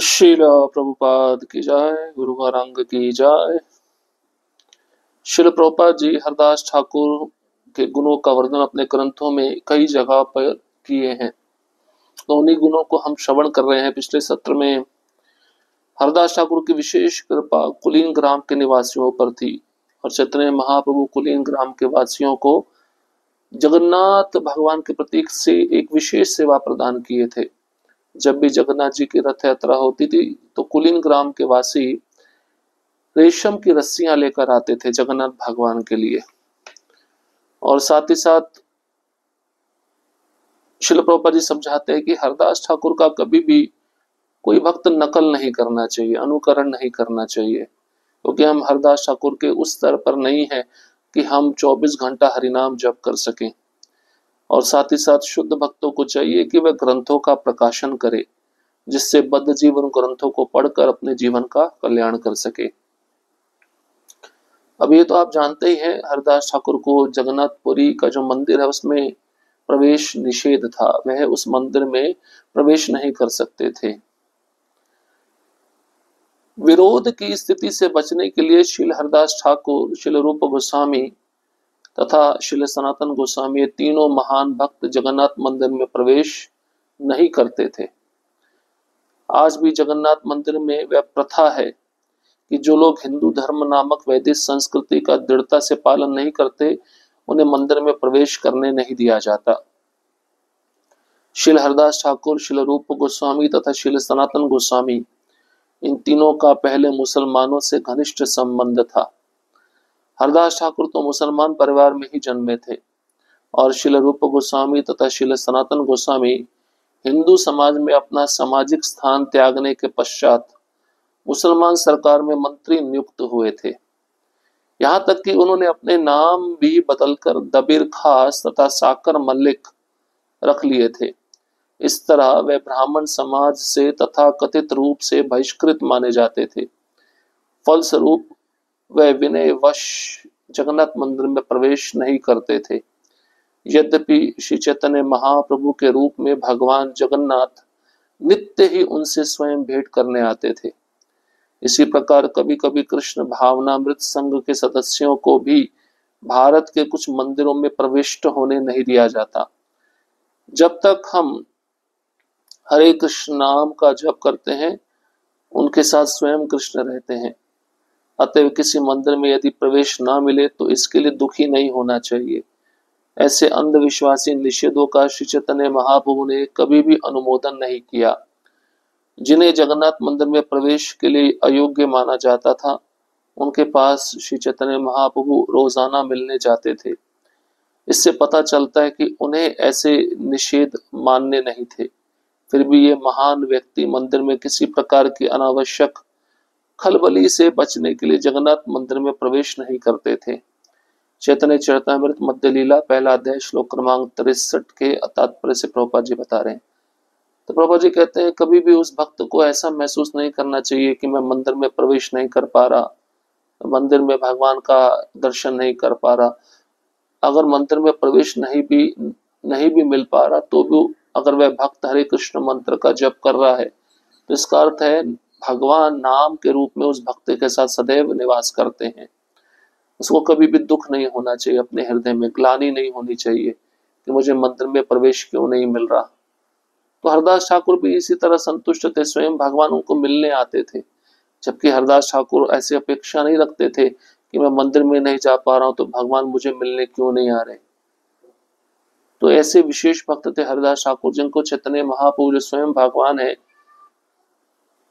श्रील प्रभुपाद की जय, गुरु गौरांग की जय। श्रील प्रभुपाद जी हरदास ठाकुर के गुणों का वर्णन अपने ग्रंथों में कई जगह पर किए हैं, तो उन्हीं गुणों को हम श्रवण कर रहे हैं। पिछले सत्र में हरदास ठाकुर की विशेष कृपा कुलीन ग्राम के निवासियों पर थी और चैतन्य महाप्रभु कुलीन ग्राम के वासियों को जगन्नाथ भगवान के प्रतीक से एक विशेष सेवा प्रदान किए थे। जब भी जगन्नाथ जी की रथ यात्रा होती थी तो कुलीन ग्राम के वासी रेशम की रस्सियां लेकर आते थे जगन्नाथ भगवान के लिए। और साथ ही साथ शिल प्रभुपाद जी समझाते हैं कि हरदास ठाकुर का कभी भी कोई भक्त नकल नहीं करना चाहिए, अनुकरण नहीं करना चाहिए, क्योंकि हम हरदास ठाकुर के उस स्तर पर नहीं है कि हम 24 घंटा हरिनाम जप कर सकें। और साथ ही साथ शुद्ध भक्तों को चाहिए कि वह ग्रंथों का प्रकाशन करे, जिससे बद्ध जीवन ग्रंथों को पढ़कर अपने जीवन का कल्याण कर सके। अब ये तो आप जानते ही हैं, हरदास ठाकुर को जगन्नाथपुरी का जो मंदिर है उसमें प्रवेश निषेध था, वह उस मंदिर में प्रवेश नहीं कर सकते थे। विरोध की स्थिति से बचने के लिए श्रील हरदास ठाकुर, श्रील रूप गोस्वामी तथा श्रील सनातन गोस्वामी, ये तीनों महान भक्त जगन्नाथ मंदिर में प्रवेश नहीं करते थे। आज भी जगन्नाथ मंदिर में वह प्रथा है कि जो लोग हिंदू धर्म नामक वैदिक संस्कृति का दृढ़ता से पालन नहीं करते, उन्हें मंदिर में प्रवेश करने नहीं दिया जाता। श्रील हरदास ठाकुर, श्रील रूप गोस्वामी तथा श्रील सनातन गोस्वामी, इन तीनों का पहले मुसलमानों से घनिष्ठ संबंध था। हरदास ठाकुर तो मुसलमान परिवार में ही जन्मे थे और श्रील रूप गोस्वामी तथा श्रील सनातन गोस्वामी हिंदू समाज में अपना सामाजिक स्थान त्यागने के पश्चात मुसलमान सरकार में मंत्री नियुक्त हुए थे। यहाँ तक कि उन्होंने अपने नाम भी बदलकर दबीर खास तथा साकर मलिक रख लिए थे। इस तरह वे ब्राह्मण समाज से तथा कथित रूप से बहिष्कृत माने जाते थे। फलस्वरूप वे विनयवश जगन्नाथ मंदिर में प्रवेश नहीं करते थे। यद्यपि श्री चैतन्य महाप्रभु के रूप में भगवान जगन्नाथ नित्य ही उनसे स्वयं भेंट करने आते थे। इसी प्रकार कभी कभी कृष्ण भावनामृत संघ के सदस्यों को भी भारत के कुछ मंदिरों में प्रविष्ट होने नहीं दिया जाता। जब तक हम हरे कृष्ण नाम का जप करते हैं, उनके साथ स्वयं कृष्ण रहते हैं। अतएव किसी मंदिर में यदि प्रवेश ना मिले तो इसके लिए दुखी नहीं होना चाहिए। ऐसे अंधविश्वासी निषेधों का श्री चैतन्य महाप्रभु ने कभी भी अनुमोदन नहीं किया। जिन्हें जगन्नाथ मंदिर में प्रवेश के लिए अयोग्य माना जाता था, उनके पास श्री चैतन्य महाप्रभु रोजाना मिलने जाते थे। इससे पता चलता है कि उन्हें ऐसे निषेध मान्य नहीं थे। फिर भी ये महान व्यक्ति मंदिर में किसी प्रकार की अनावश्यक खलबली से बचने के लिए जगन्नाथ मंदिर में प्रवेश नहीं करते थे। चैतन्य चरितामृत मध्य लीला पहला अध्याय श्लोक क्रमांक 63 के तात्पर्य से प्रभुपाद जी बता रहे हैं। तो प्रभुपाद जी कहते हैं, कभी भी उस भक्त को ऐसा महसूस नहीं करना चाहिए कि मैं मंदिर में प्रवेश नहीं कर पा रहा, मंदिर में भगवान का दर्शन नहीं कर पा रहा। अगर मंदिर में प्रवेश नहीं भी मिल पा रहा तो भी अगर वह भक्त हरे कृष्ण मंत्र का जप कर रहा है, तो इसका अर्थ है भगवान नाम के रूप में उस भक्त के साथ सदैव निवास करते हैं। उसको कभी भी दुख नहीं होना चाहिए, अपने हृदय में ग्लानि नहीं होनी चाहिए कि मुझे मंदिर में प्रवेश क्यों नहीं मिल रहा। तो हरदास ठाकुर भी इसी तरह संतुष्ट थे, स्वयं भगवान उनको मिलने आते थे। जबकि हरदास ठाकुर ऐसी अपेक्षा नहीं रखते थे कि मैं मंदिर में नहीं जा पा रहा हूं तो भगवान मुझे मिलने क्यों नहीं आ रहे। तो ऐसे विशेष भक्त थे हरदास ठाकुर, जिनको चैतन्य महाप्रभु जो स्वयं भगवान है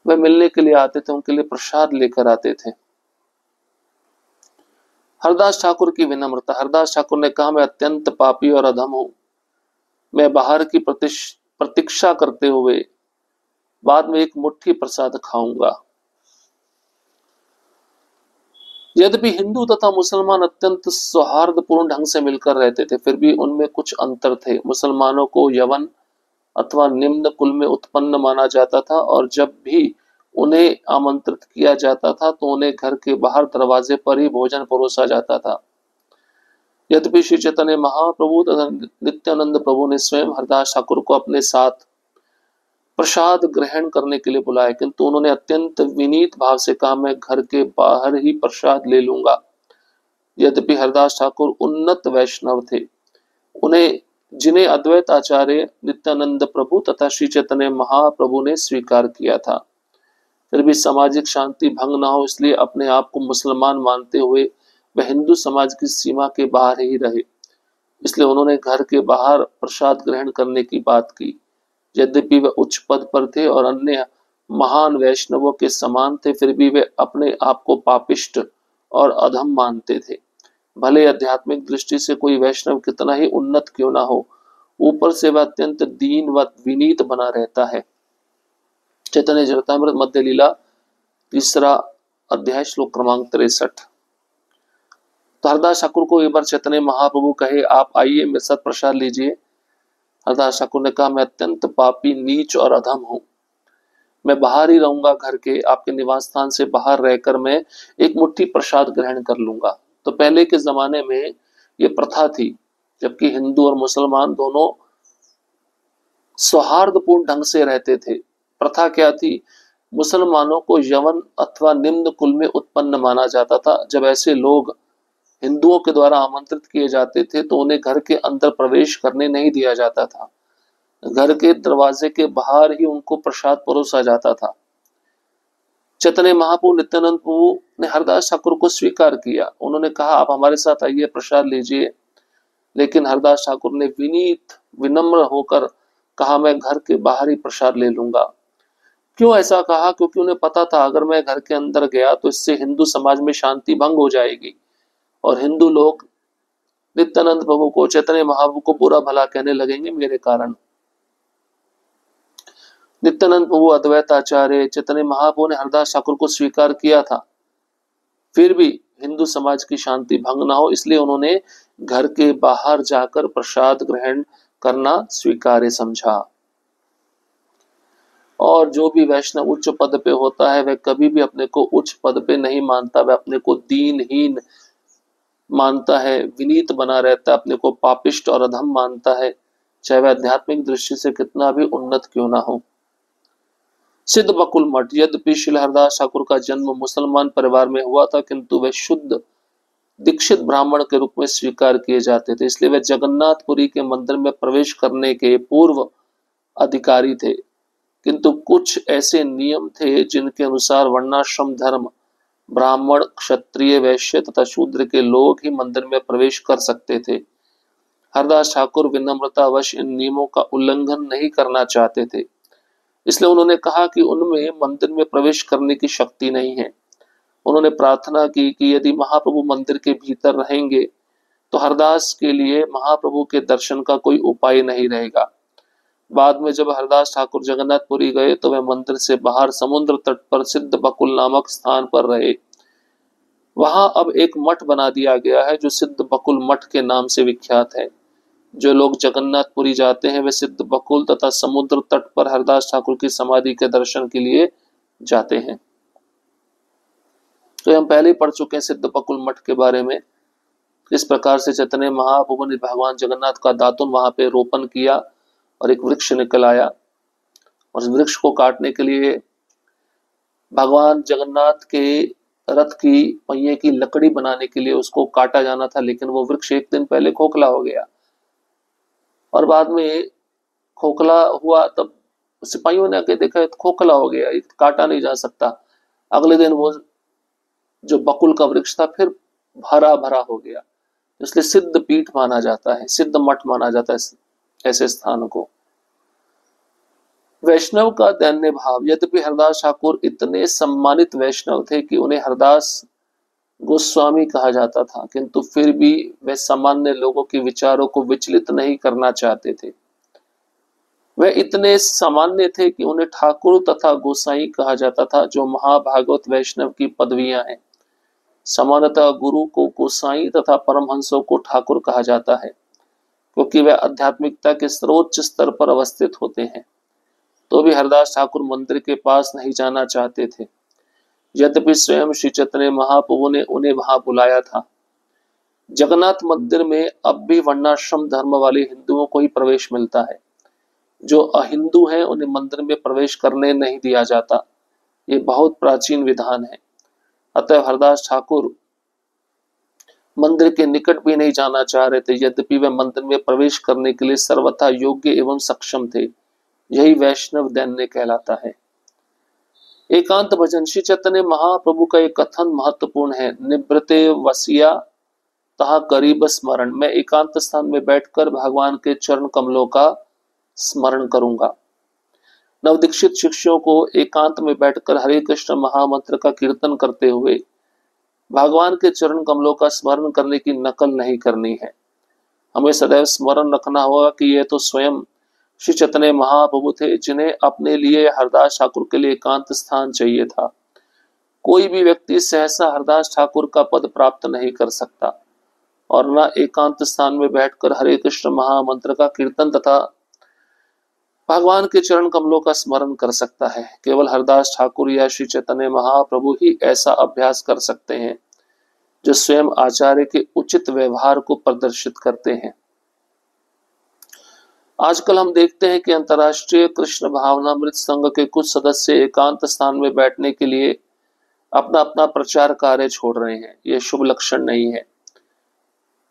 वह मिलने के लिए आते थे, उनके लिए प्रसाद लेकर आते थे। हरदास ठाकुर की विनम्रता। हरदास ठाकुर ने कहा, मैं अत्यंत पापी और अधम हूं। मैं बाहर की प्रतीक्षा करते हुए बाद में एक मुट्ठी प्रसाद खाऊंगा। यद्यपि हिंदू तथा मुसलमान अत्यंत सौहार्दपूर्ण ढंग से मिलकर रहते थे, फिर भी उनमें कुछ अंतर थे। मुसलमानों को यवन अथवा निम्न कुल में उत्पन्न माना जाता था और जब भी उन्हें आमंत्रित किया जाता था तो उन्हें घर के बाहर दरवाजे पर ही भोजन परोसा जाता था। यद्यपि श्री चैतन्य महाप्रभु तथा नित्यानंद प्रभु ने स्वयं हरदास ठाकुर को अपने साथ प्रसाद ग्रहण करने के लिए बुलाया, किंतु उन्होंने अत्यंत विनीत भाव से कहा, मैं घर के बाहर ही प्रसाद ले लूंगा। यद्यपि हरदास ठाकुर उन्नत वैष्णव थे, उन्हें जिन्हें अद्वैत आचार्य नित्यानंद प्रभु तथा श्री चैतन्य महाप्रभु ने स्वीकार किया था, फिर भी सामाजिक शांति भंग न हो इसलिए अपने आप को मुसलमान मानते हुए वह हिंदू समाज की सीमा के बाहर ही रहे। इसलिए उन्होंने घर के बाहर प्रसाद ग्रहण करने की बात की। यद्यपि वे उच्च पद पर थे और अन्य महान वैष्णवों के समान थे, फिर भी वे अपने आप को पापिष्ट और अधम मानते थे। भले आध्यात्मिक दृष्टि से कोई वैष्णव कितना ही उन्नत क्यों ना हो, ऊपर से वह अत्यंत दीन व विनीत बना रहता है। चैतन्य चरितामृत मध्य लीला 3 अध्याय श्लोक क्रमांक 63। तो हरदास ठाकुर को एक बार चैतन्य महाप्रभु कहे, आप आइए मेरे साथ प्रसाद लीजिए। हरदास ठाकुर ने कहा, मैं अत्यंत पापी, नीच और अधम हूं, मैं बाहर ही रहूंगा, घर के आपके निवास स्थान से बाहर रहकर मैं एक मुट्ठी प्रसाद ग्रहण कर लूंगा। तो पहले के जमाने में ये प्रथा थी, जबकि हिंदू और मुसलमान दोनों सौहार्दपूर्ण ढंग से रहते थे। प्रथा क्या थी? मुसलमानों को यवन अथवा निम्न कुल में उत्पन्न माना जाता था। जब ऐसे लोग हिंदुओं के द्वारा आमंत्रित किए जाते थे तो उन्हें घर के अंदर प्रवेश करने नहीं दिया जाता था, घर के दरवाजे के बाहर ही उनको प्रसाद परोसा जाता था। चैतन्य महाप्रभु नित्यानंद प्रभु ने हरदास ठाकुर को स्वीकार किया। उन्होंने कहा, आप हमारे साथ आइए, प्रसाद लीजिए। लेकिन हरदास ठाकुर ने विनीत विनम्र होकर कहा, मैं घर के बाहर ही प्रसाद ले लूंगा। क्यों ऐसा कहा? क्योंकि उन्हें पता था अगर मैं घर के अंदर गया तो इससे हिंदू समाज में शांति भंग हो जाएगी और हिंदू लोग नित्यानंद प्रभु को, चैतन्य महाप्रभु को बुरा भला कहने लगेंगे मेरे कारण। नित्यानंद प्रभु, अद्वैत आचार्य, चैतन्य महाप्रभु ने हरदास ठाकुर को स्वीकार किया था, फिर भी हिंदू समाज की शांति भंग ना हो इसलिए उन्होंने घर के बाहर जाकर प्रसाद ग्रहण करना स्वीकार्य समझा। और जो भी वैष्णव उच्च पद पे होता है वह कभी भी अपने को उच्च पद पे नहीं मानता, वह अपने को दीनहीन मानता है, विनीत बना रहता है, अपने को पापिष्ट और अधम मानता है, चाहे वह आध्यात्मिक दृष्टि से कितना भी उन्नत क्यों ना हो। सिद्ध बकुल मठ, यद्यपि श्री हरदास ठाकुर का जन्म मुसलमान परिवार में हुआ था, किंतु वे शुद्ध दीक्षित ब्राह्मण के रूप में स्वीकार किए जाते थे, इसलिए वे जगन्नाथपुरी के मंदिर में प्रवेश करने के पूर्व अधिकारी थे। किंतु कुछ ऐसे नियम थे जिनके अनुसार वर्णाश्रम धर्म, ब्राह्मण, क्षत्रिय, वैश्य तथा शूद्र के लोग ही मंदिर में प्रवेश कर सकते थे। हरदास ठाकुर विनम्रतावश इन नियमों का उल्लंघन नहीं करना चाहते थे, इसलिए उन्होंने कहा कि उनमें मंदिर में प्रवेश करने की शक्ति नहीं है। उन्होंने प्रार्थना की कि यदि महाप्रभु मंदिर के भीतर रहेंगे तो हरदास के लिए महाप्रभु के दर्शन का कोई उपाय नहीं रहेगा। बाद में जब हरदास ठाकुर जगन्नाथपुरी गए तो वे मंदिर से बाहर समुद्र तट पर सिद्ध बकुल नामक स्थान पर रहे। वहां अब एक मठ बना दिया गया है जो सिद्ध बकुल मठ के नाम से विख्यात है। जो लोग जगन्नाथपुरी जाते हैं वे सिद्ध बकुल तथा समुद्र तट पर हरदास ठाकुर की समाधि के दर्शन के लिए जाते हैं। तो हम पहले ही पढ़ चुके हैं सिद्ध बकुल मठ के बारे में। इस प्रकार से चैतन्य महाप्रभु ने भगवान जगन्नाथ का दातुन वहां पे रोपण किया और एक वृक्ष निकल आया, और इस वृक्ष को काटने के लिए भगवान जगन्नाथ के रथ की पहिए की लकड़ी बनाने के लिए उसको काटा जाना था, लेकिन वो वृक्ष एक दिन पहले खोखला हो गया और बाद में खोखला हुआ तब सिपाहियों ने आके देखा खोखला हो गया, काटा नहीं जा सकता। अगले दिन वो जो बकुल का वृक्ष था फिर भरा भरा हो गया, इसलिए सिद्ध पीठ माना जाता है, सिद्ध मठ माना जाता है ऐसे स्थान को। वैष्णव का दैन्य भाव, यद्यपि हरदास ठाकुर इतने सम्मानित वैष्णव थे कि उन्हें हरदास गोस्वामी कहा जाता था, किंतु फिर भी वे सामान्य लोगों के विचारों को विचलित नहीं करना चाहते थे। वे इतने सामान्य थे कि उन्हें ठाकुर तथा गोसाई कहा जाता था, जो महाभागवत वैष्णव की पदवियां हैं। सामान्यतः गुरु को गोसाई तथा परमहंसों को ठाकुर कहा जाता है, क्योंकि वे आध्यात्मिकता के सर्वोच्च स्तर पर अवस्थित होते हैं। तो भी हरदास ठाकुर मंदिर के पास नहीं जाना चाहते थे, यद्यपि स्वयं श्री चैतन्य महाप्रभु ने उन्हें वहां बुलाया था। जगन्नाथ मंदिर में अब भी वर्णाश्रम धर्म वाले हिंदुओं को ही प्रवेश मिलता है। जो अहिंदू हैं उन्हें मंदिर में प्रवेश करने नहीं दिया जाता। ये बहुत प्राचीन विधान है। अतः हरदास ठाकुर मंदिर के निकट भी नहीं जाना चाह रहे थे, यद्यपि वे मंदिर में प्रवेश करने के लिए सर्वथा योग्य एवं सक्षम थे। यही वैष्णव दैन्य कहलाता है। एकांत भजन। श्री चैतन्य महाप्रभु का एक कथन महत्वपूर्ण है। निवृत्ते वसिया तहा करीब स्मरण। मैं एकांत स्थान में बैठकर भगवान के चरण कमलों का स्मरण करूंगा। नवदीक्षित शिष्यों को एकांत में बैठकर हरे कृष्ण महामंत्र का कीर्तन करते हुए भगवान के चरण कमलों का स्मरण करने की नकल नहीं करनी है। हमें सदैव स्मरण रखना होगा कि यह तो स्वयं श्री चैतन्य महाप्रभु थे, जिन्हें अपने लिए हरदास ठाकुर के लिए एकांत स्थान चाहिए था। कोई भी व्यक्ति सहसा हरदास ठाकुर का पद प्राप्त नहीं कर सकता और न एकांत स्थान में बैठकर हरे कृष्ण महामंत्र का कीर्तन तथा भगवान के चरण कमलों का स्मरण कर सकता है। केवल हरदास ठाकुर या श्री चैतन्य महाप्रभु ही ऐसा अभ्यास कर सकते हैं, जो स्वयं आचार्य के उचित व्यवहार को प्रदर्शित करते हैं। आजकल हम देखते हैं कि अंतर्राष्ट्रीय कृष्ण भावनामृत संघ के कुछ सदस्य एकांत स्थान में बैठने के लिए अपना अपना प्रचार कार्य छोड़ रहे हैं। यह शुभ लक्षण नहीं है।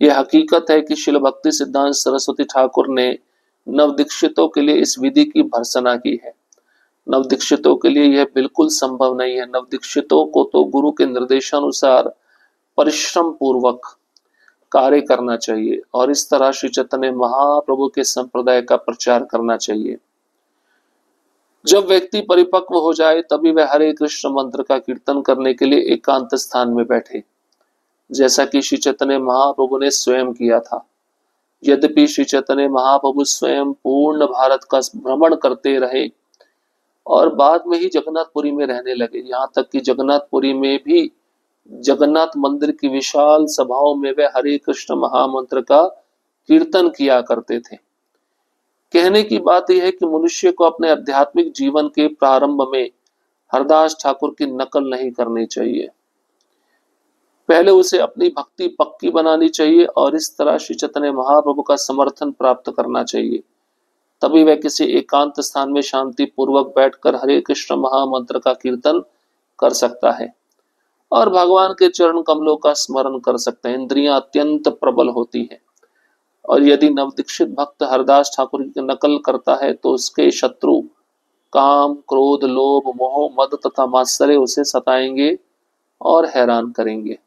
यह हकीकत है कि श्रील भक्ति सिद्धांत सरस्वती ठाकुर ने नवदीक्षितों के लिए इस विधि की भर्त्सना की है। नवदीक्षितों के लिए यह बिल्कुल संभव नहीं है। नवदीक्षितों को तो गुरु के निर्देशानुसार परिश्रम पूर्वक कार्य करना चाहिए और इस तरह श्री चैतन्य महाप्रभु के संप्रदाय का प्रचार करना चाहिए। जब व्यक्ति परिपक्व हो जाए तभी वह हरे कृष्ण मंत्र का कीर्तन करने के लिए एकांत स्थान में बैठे, जैसा कि श्री चैतन्य महाप्रभु ने स्वयं किया था। यद्यपि श्री चैतन्य महाप्रभु स्वयं पूर्ण भारत का भ्रमण करते रहे और बाद में ही जगन्नाथपुरी में रहने लगे, यहाँ तक कि जगन्नाथपुरी में भी जगन्नाथ मंदिर की विशाल सभाओं में वे हरे कृष्ण महामंत्र का कीर्तन किया करते थे। कहने की बात यह है कि मनुष्य को अपने आध्यात्मिक जीवन के प्रारंभ में हरदास ठाकुर की नकल नहीं करनी चाहिए। पहले उसे अपनी भक्ति पक्की बनानी चाहिए और इस तरह श्री चैतन्य महाप्रभु का समर्थन प्राप्त करना चाहिए। तभी वह किसी एकांत स्थान में शांति पूर्वक बैठकर हरे कृष्ण महामंत्र का कीर्तन कर सकता है और भगवान के चरण कमलों का स्मरण कर सकते हैं। इंद्रियां अत्यंत प्रबल होती हैं और यदि नवदीक्षित भक्त हरदास ठाकुर की नकल करता है तो उसके शत्रु काम, क्रोध, लोभ, मोह, मद तथा मात्सर्य उसे सताएंगे और हैरान करेंगे।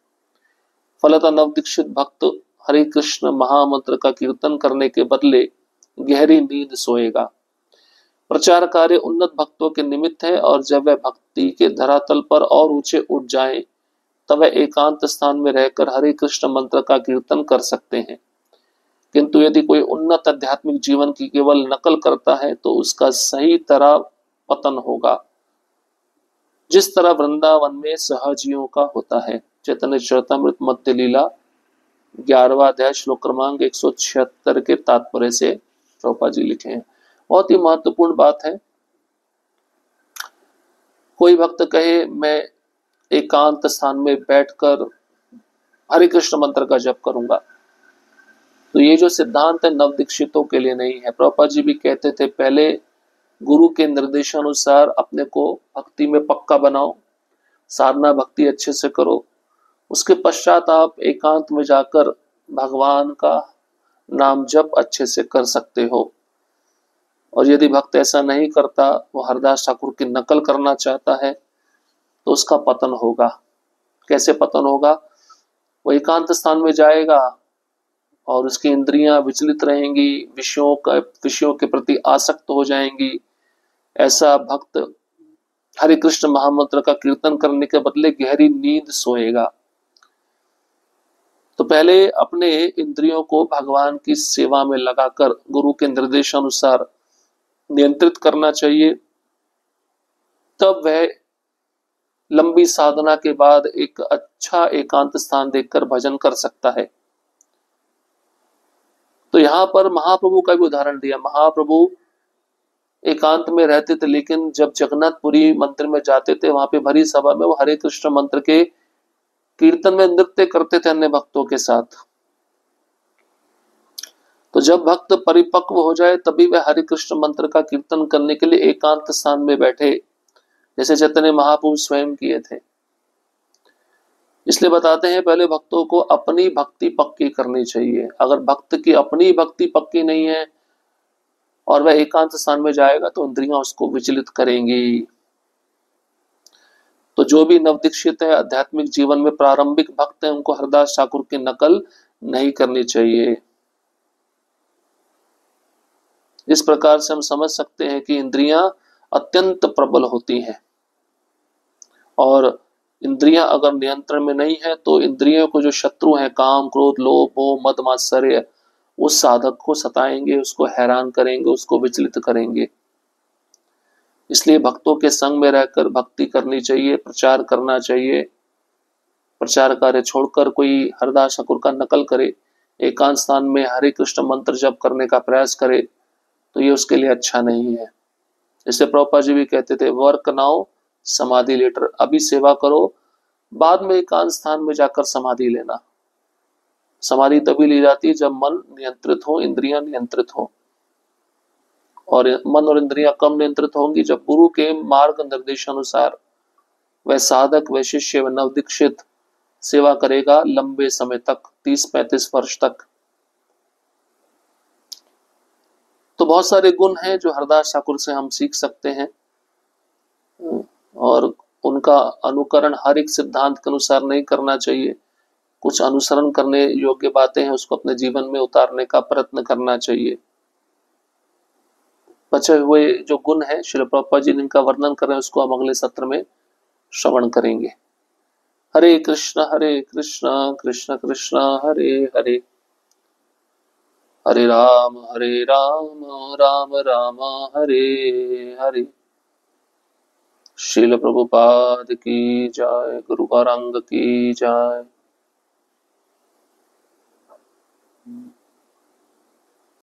फलतः नवदीक्षित भक्त हरे कृष्ण महामंत्र का कीर्तन करने के बदले गहरी नींद सोएगा। प्रचार कार्य उन्नत भक्तों के निमित्त है और जब वह भक्ति के धरातल पर और ऊंचे उठ जाएं, तब वह एकांत स्थान में रहकर हरे कृष्ण मंत्र का कीर्तन कर सकते हैं। किंतु यदि कोई उन्नत आध्यात्मिक जीवन की केवल नकल करता है तो उसका सही तरह पतन होगा, जिस तरह वृंदावन में सहजियों का होता है। चैतन्य चरितामृत मध्य लीला 11वां अध्याय श्लोक क्रमांक 176 के तात्पर्य से प्रभुपाद जी लिखे हैं। बहुत ही महत्वपूर्ण बात है। कोई भक्त कहे मैं एकांत स्थान में बैठकर हरे कृष्ण मंत्र का जप करूंगा, तो ये जो सिद्धांत है नवदीक्षितों के लिए नहीं है। प्रभुपाद जी भी कहते थे पहले गुरु के निर्देशानुसार अपने को भक्ति में पक्का बनाओ, साधना भक्ति अच्छे से करो, उसके पश्चात आप एकांत में जाकर भगवान का नाम जप अच्छे से कर सकते हो। और यदि भक्त ऐसा नहीं करता, वो हरदास ठाकुर की नकल करना चाहता है, तो उसका पतन होगा। कैसे पतन होगा? वो एकांत स्थान में जाएगा और उसकी इंद्रियां विचलित रहेंगी, विषयों के प्रति आसक्त हो जाएंगी। ऐसा भक्त हरे कृष्ण महामंत्र का कीर्तन करने के बदले गहरी नींद सोएगा। तो पहले अपने इंद्रियों को भगवान की सेवा में लगाकर गुरु के निर्देशानुसार नियंत्रित करना चाहिए, तब वह लंबी साधना के बाद एक अच्छा एकांत स्थान देखकर भजन कर सकता है। तो यहाँ पर महाप्रभु का भी उदाहरण दिया। महाप्रभु एकांत में रहते थे, लेकिन जब जगन्नाथपुरी मंदिर में जाते थे, वहां पे भरी सभा में वो हरे कृष्ण मंत्र के कीर्तन में नृत्य करते थे अन्य भक्तों के साथ। तो जब भक्त परिपक्व हो जाए तभी वह हरे कृष्ण मंत्र का कीर्तन करने के लिए एकांत स्थान में बैठे, जैसे चैतन्य महाप्रभु स्वयं किए थे। इसलिए बताते हैं पहले भक्तों को अपनी भक्ति पक्की करनी चाहिए। अगर भक्त की अपनी भक्ति पक्की नहीं है और वह एकांत स्थान में जाएगा तो इंद्रियां उसको विचलित करेंगी। तो जो भी नवदीक्षित है, आध्यात्मिक जीवन में प्रारंभिक भक्त है, उनको हरदास ठाकुर की नकल नहीं करनी चाहिए। इस प्रकार से हम समझ सकते हैं कि इंद्रियां अत्यंत प्रबल होती हैं और इंद्रियां अगर नियंत्रण में नहीं है तो इंद्रियों को जो शत्रु हैं, काम, क्रोध, लोभ, मोह, मद, मात्सर्य, उस साधक को सताएंगे, उसको हैरान करेंगे, उसको विचलित करेंगे। इसलिए भक्तों के संग में रहकर भक्ति करनी चाहिए, प्रचार करना चाहिए। प्रचार कार्य छोड़कर कोई हरदास ठाकुर का नकल करे, एकांत स्थान में हरे कृष्ण मंत्र जप करने का प्रयास करे, तो ये उसके लिए अच्छा नहीं है। जैसे प्रभुपाद जी भी कहते थे, वर्क नाउ समाधि लेटर, अभी सेवा करो, बाद में एकांत स्थान में जाकर समाधि लेना। समाधि तभी ली जाती है जब मन नियंत्रित हो, इंद्रियां नियंत्रित हो। और मन और इंद्रियां कम नियंत्रित होंगी जब गुरु के मार्ग निर्देशानुसार वह साधक, वह शिष्य, वह नवदीक्षित सेवा करेगा लंबे समय तक, 30-35 वर्ष तक। तो बहुत सारे गुण हैं जो हरदास ठाकुर से हम सीख सकते हैं और उनका अनुकरण हर एक सिद्धांत के अनुसार नहीं करना चाहिए। कुछ अनुसरण करने योग्य बातें हैं, उसको अपने जीवन में उतारने का प्रयत्न करना चाहिए। बचे हुए जो गुण है श्रील प्रभुपाद जी जिनका वर्णन कर रहे हैं उसको हम अगले सत्र में श्रवण करेंगे। हरे कृष्ण कृष्ण कृष्ण हरे हरे, हरे राम राम राम हरे हरे। श्रील प्रभुपाद की जय, गुरु गौरांग की जय।